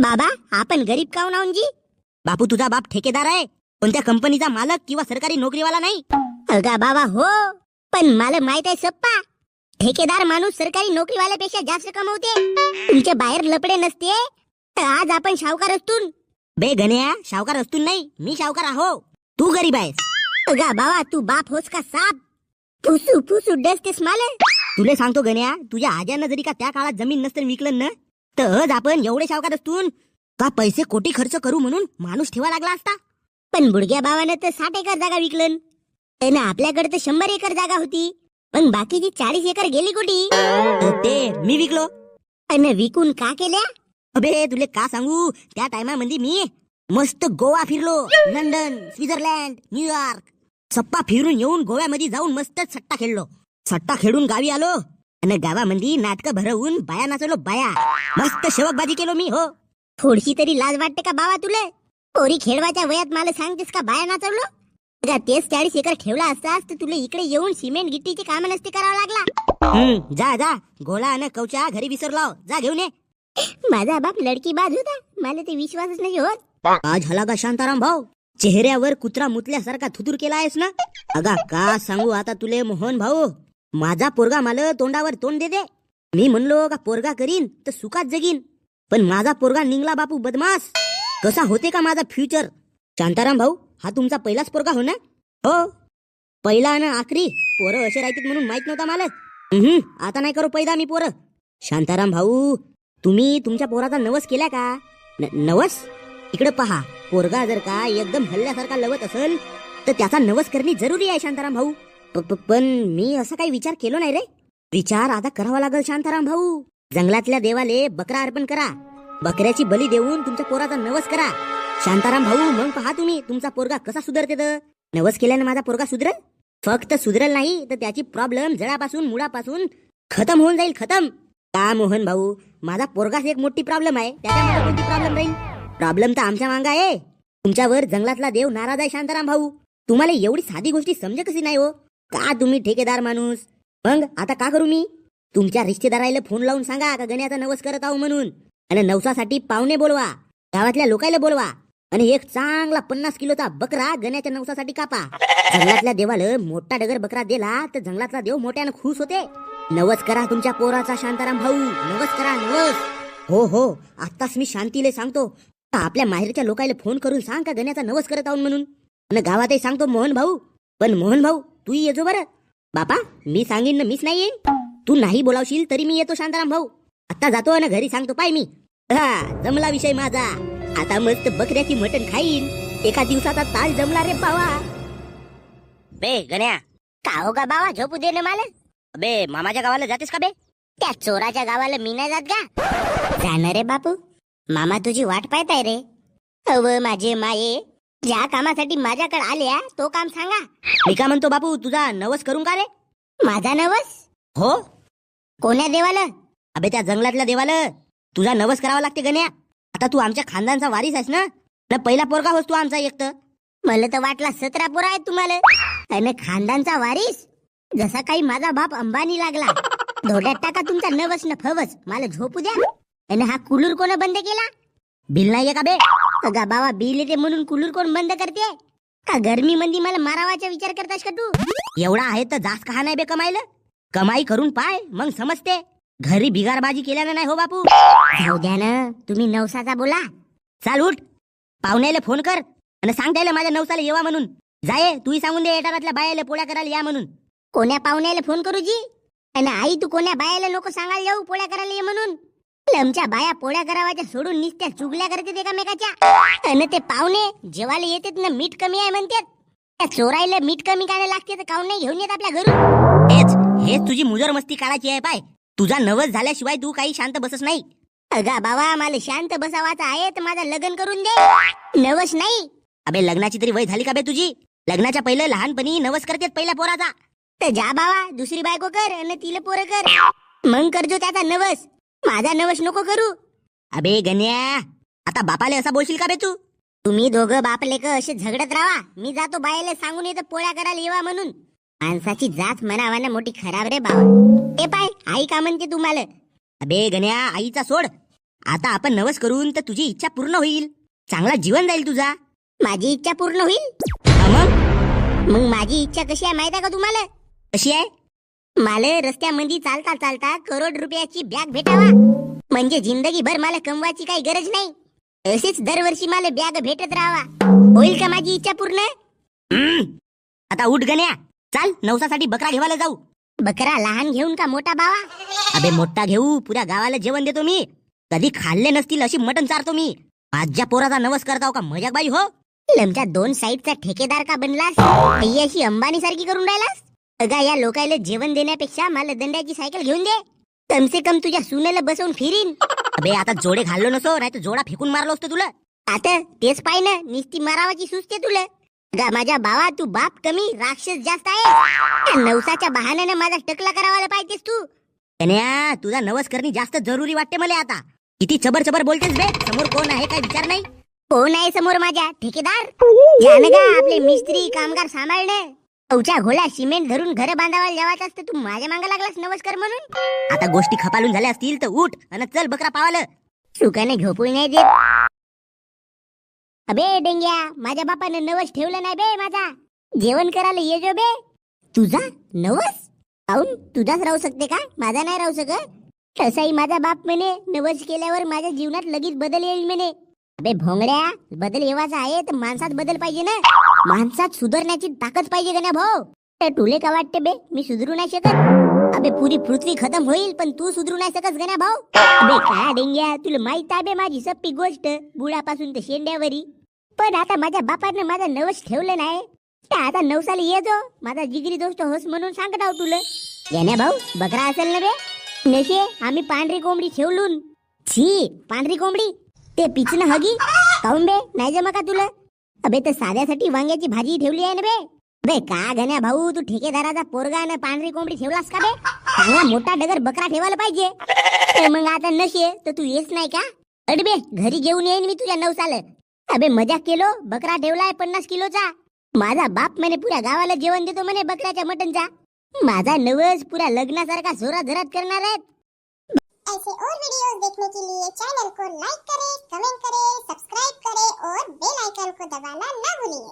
बाबा आपण गरीब काहून आहोत जी? बापू तुझा बाप ठेकेदार आहे, कोणत्या कंपनीचा मालक किंवा सरकारी नोकरीवाला नाही. अगा बाबा हो, पण मला माहित आहे सप्पा, ठेकेदार माणूस सरकारी नोकरीवाल्यापेक्षा जास्त कमवते. तुमच्या बाहेर लपडे नसते तर आज आपण सावकार असतून. बे गण्या, सावकार असतून नाही, मी सावकार आहो, तू गरीब आहेस. अगा बाबा तू बाप होस का साप? फुसू फुसू डसतेस मला. तुले सांगतो गण्या, तुझ्या आज्यानं जरी का त्या काळात जमीन नसतं विकलं ना, तर आज आपण एवढे सावकार असतून का पैसे कोटी खर्च करू म्हणून माणूस ठेवा लागला असता. पण बुडग्या भावानं तर 60 एकर जागा विकलन, त्यानं आपल्याकडे तर 100 एकर जागा होती, पण बाकीची 40 एकर गेली कुठे? ते मी विकलो. आणि विकून का केल्या? अबे तुले का सांगू, त्या टायमामध्ये मी मस्त गोवा फिरलो, लंडन, स्वित्झर्लंड, न्यूयॉर्क, सप्पा फिरून येऊन गोव्यामध्ये जाऊन मस्त सट्टा खेळलो. सट्टा खेळून गावी आलो आणि गावामध्ये नाटकं भरवून बाया नाचवलो. बाया मस्त शेवकबाजी केलो मी. हो, थोडीशी तरी लाज वाटते का बाबा तुले? पोरी खेळवाच्या वयात मला सांगतेस का बाया नाचवलो? का तेच 40 एकर ठेवला असतास तर तुला इकडे येऊन सिमेंट गिट्टीचे काम नसते करावं लागला. जा जा, गोला आणि कवचा घरी विसरलो, जा घेऊन ये. माझा बाप लडकी बाज होता, मला ते विश्वासच नाही होत. आज झाला का शांताराम भाऊ, चेहऱ्यावर कुत्रा मुतल्यासारखा थुतूर केला आहेस ना. अगा का सांगू आता तुले मोहन भाऊ, माझा पोरगा मला तोंडावर तोंड दे दे. मी म्हणलो का पोरगा करीन तर सुखात जगीन, पण माझा पोरगा निघला बापू बदमाश. कसा होते का माझा फ्युचर? शांताराम भाऊ, हा तुमचा पहिलाच पोरगा हो ना? हो, पहिला आणि आखरी. पोरं असे राहतात म्हणून माहित नव्हता मला. आता नाही करू पैदा मी पोरं. शांताराम भाऊ, तुम्ही तुमच्या पोराचा नवस केला का? नवस? इकडे पहा, पोरगा जर का एकदम हल्ल्यासारखा लवत असेल तर त्याचा नवस करणे जरुरी आहे शांताराम भाऊ. पण मी असा काही विचार केलो नाही रे. विचार आता करावा लागल शांताराम भाऊ. जंगलातल्या देवाले बकरा अर्पण करा, बकऱ्याची बली देऊन तुमच्या पोराचा नवस करा. शांताराम भाऊ, मग पहा तुम्ही तुमचा पोरगा कसा सुधरते. तर नवस केल्याने माझा पोरगा सुधरल. फक्त सुधरल नाही तर त्याची प्रॉब्लेम जळापासून मुळापासून खतम होऊन जाईल, खतम. का मोहन भाऊ, माझा पोरगाच एक मोठी प्रॉब्लेम आहे, त्याच्यामध्ये कोणती प्रॉब्लेम राहील? प्रॉब्लेम तर आमच्या मांगा आहे. तुमच्यावर जंगलातला देव नाराज आहे शांताराम भाऊ. तुम्हाला एवढी साधी गोष्टी समज कशी नाही हो? का तुम्ही ठेकेदार माणूस. मग आता का करू मी? तुमच्या रिश्तेदाराला फोन लावून सांगा का गण्याचा नवस करत आहो म्हणून, आणि नवसासाठी पाहुणे बोलवा, गावातल्या लोकांना बोलवा, आणि एक चांगला 50 किलोचा बकरा गण्याच्या नवसासाठी कापा. जंगलातल्या देवाला मोठा डगर बकरा दिला तर जंगलातला देव मोठ्यानं खुश होते. नवस करा तुमच्या पोराचा शांताराम भाऊ, नवस करा, नवस. हो हो, आत्ताच मी शांतीले सांगतो, आपल्या माहेरच्या लोकांना फोन करून सांग का गण्याचा नवस करत आहोत म्हणून, आणि गावातही सांगतो मोहन भाऊ. पण मोहन भाऊ तू येजो बरं. बापा मी सांगेन ना, मीच नाही येईन. तू नाही बोलावशील तरी मी येतो शांताराम भाऊ. आता जातो आणि घरी सांगतो पाय मी. जमला विषय माझा. आता मस्त बकऱ्याची मटण खाईन. एका दिवसाचा ताल जमला रे बावा. बे गण्या, का हो का बाबा, झोपू दे ना मला. बे मामाच्या गावाला जातेस का बे? त्या चोराच्या गावाला मी नाही जात का? जाणार रे बापू, मामा तुझी वाट पाहताय रे. अव माझे माये, ज्या कामासाठी माझ्याकडे आल्या तो काम सांगा. मी का म्हणतो बापू, तुझा नवस करून का रे? माझा नवस? हो. कोण्या देवाला? अबे त्या जंगलातल्या देवाला. तुझा नवस करावा लागते गण्या. आता तू आमच्या खानदानचा वारीस आहेस ना, पहिला पोरगा होस तू आमचा एक. तर मला तर वाटला 17 पोरं आहेत तुम्हाला, आणि खानदानचा वारीस. जसा काही माझा बाप अंबानी लागला. धोड्यात टाका तुमचा नवस न फवस, मला झोपू द्या. आणि हा कुलूर कोण बंद केला? बिल नाहीये का बे? अगा बाबा, बिल येते म्हणून कुलूर कोण बंद करते का? गरमी मंदी मला मारावाचा विचार करतास का तू? एवढा आहे तर जास्त कहा नाही बे कमाईला. कमाई करून पाय, मग समजते. घरी बिगारबाजी केल्यानं नाही हो बापू. जाऊ द्या ना, तुम्ही नवसाचा बोला. चाल उठ, पाहुण्याला फोन कर आणि सांग त्याला माझ्या नवसाला येवा म्हणून. जाय तूही सांगून दे एटारातल्या बायाला पोळ्या करायला या म्हणून. कोण्या पाहुण्याला फोन करू जी? आणि आई तू कोण्या बायाला नको सांगायला येऊ पोळ्या करायला ये म्हणून? आमच्या बाया पोळ्या करावाच्या सोडून निसत्या चुगल्या करते एकामेकाच्या. आणि ते पाहुणे जेवायला येतात ना, मीठ कमी आहे म्हणतात. त्या चोरायला मीठ कमी काय लागते तर काऊन नाही घेऊन येत आपल्या घरून? हेच तुझी मुजर मस्ती काढायची आहे पाय. तुझा नवस झाल्याशिवाय तू काही शांत बसस नाही. अगा बाबा, मला शांत बसावाचा आहे तर माझं लग्न करून दे. नवस नाही. अबे लग्नाची तरी वय झाली का बे तुझी? लग्नाच्या पहिलं लहानपणी नवस करतेत पहिल्या पोराचा. तर जा बाबा, दुसरी बायको कर आणि तिला पोरं कर, मग करजो त्याचा नवस. माझा नवस नको करू. अबे गण्या, आता बापाले असा बोलशील का बे तू? तुम्ही दोघं बाप लेक असे झगडत राहा. मी जातो बायाला सांगून येतो पोळ्या करायला येवा म्हणून. माणसाची जात म्हणावाना मोठी खराब रे बाबा. ते पाय आई का म्हणते तुम्हाला? अबे गण्या, आईचा सोड. आता आपण नवस करून तर तुझी इच्छा पूर्ण होईल. चांगला जीवन जाईल तुझा. माझी इच्छा पूर्ण होईल? मग माझी इच्छा कशी आहे माहित आहे का तुम्हाला? कशी आहे? मला रस्त्यामध्ये चालता चालता करोड रुपयाची बॅग भेटावा, म्हणजे जिंदगीभर मला कमवायची काही गरज नाही. असेच दरवर्षी मला बॅग भेटत राहावा. होईल का माझी इच्छा पूर्ण? आता उठ गण्या, चाल नवसासाठी बकरा घेवायला जाऊ. बकरा लहान घेऊन का मोठा बावा? अबे मोठा घेऊ, पुऱ्या गावाला जेवण देतो मी. कधी खाल्ले नसतील अशी मटण चारतो मी. माझ्या पोराचा नवस करताव का मजाक बाई हो? लमच्या 2 साईडचा ठेकेदार का बनलास? ही अशी अंबानी सारखी करून राहिलास? अगा या लोकायला जेवण देण्यापेक्षा मला दंड्याची सायकल घेऊन दे. कमसे कम तुझ्या सुनेला बसवून फिरीन. अबे आता जोडे घाललो नसो, नाही तर जोडा फेकून मारलो असतो तुला. आता तेच पाय ना, निस्ती मारावाची सुचते तुला. गा माझ्या भावा, तू बाप कमी राक्षस जास्त आहे. नवसाच्या बहाण्याने माझा टकला करावाला पाहिजेस तू. कन्या, तुझा नवस करणे जास्त जरुरी वाटते मला आता. किती चबर चबर बोलतेस बे. समोर कोण आहे काय विचार नाही? कोण आहे समोर? माझ्या ठेकेदार. का आपले मिस्त्री कामगार सांभाळणे. औच्या घोड्या सिमेंट धरून घर बांधावायला जेवायचं असतं, तू माझ्या मागे लागलास नवस कर म्हणून. आता गोष्टी खपालून झाल्या असतील तर उठ आणि चल बकरा पावालं. सुखाने झोपून नाही देत. अबे डेंग्या, माझ्या बापाने नवस ठेवलं नाही बे माझा. जेवण करायला ये जो बे. तुझा नवस? काऊन तुझाच राहू शकते का, माझा नाही राहू शकत? तसाही माझा बाप म्हणे नवस केल्यावर माझ्या जीवनात लगेच बदल येईल म्हणे. अबे भोंगड्या, बदल येवाचा आहे तर माणसात बदल पाहिजे ना. माणसात सुधारण्याची ताकद पाहिजे का ना भाऊ? तर तुले का वाटते बे मी सुधरू नाही शकत? अबे पुरी पृथ्वी खतम होईल पण तू सुधरू नाही शकत गण्या भाऊ. अबे काय डेंग्या, तुला माहित आहे बे माझी सप्पी गोष्ट बुडापासून ते शेंड्यावरी. पण आता माझ्या बापाने माझा नवस ठेवलं नाही तर आता नवसाला ये जो माझा जिगरी दोस्त होस म्हणून सांगत आहो तुला. गण्या भाऊ, बकरा असेल ना बे? नशे आम्ही पांढरी कोंबडी ठेवलून. छी, पांढरी कोंबडी ते पिचन हगी. काऊन बे नाही जमा का तुला? अबे तर साध्यासाठी वांग्याची भाजी ठेवली आहे ना बे. बे का गण्या भाऊ, तू ठेकेदाराचा पोरगा ना पांढरी कोंबडी ठेवलास का बे? चांगला मोठा डगर बकरा ठेवायला पाहिजे. तर मग आता नशे तर तू येस नाही का? अडबे घरी घेऊन येईन मी तुझ्या नवसाला. अबे मजाक केलो, बकरा ठेवलाय 50 किलोचा. माझा बाप म्हणे पुऱ्या गावाला जेवण देतो म्हणे बकऱ्याच्या मटनचा. माझा नवस पुऱ्या लग्नासारखा जोरात जोरात करणार आहेत. ऐसे और वीडियोस देखने के लिए चैनल को लाइक करें, कमेंट करें, सब्सक्राइब करें और बेल आइकन को दबाना ना भूलिए।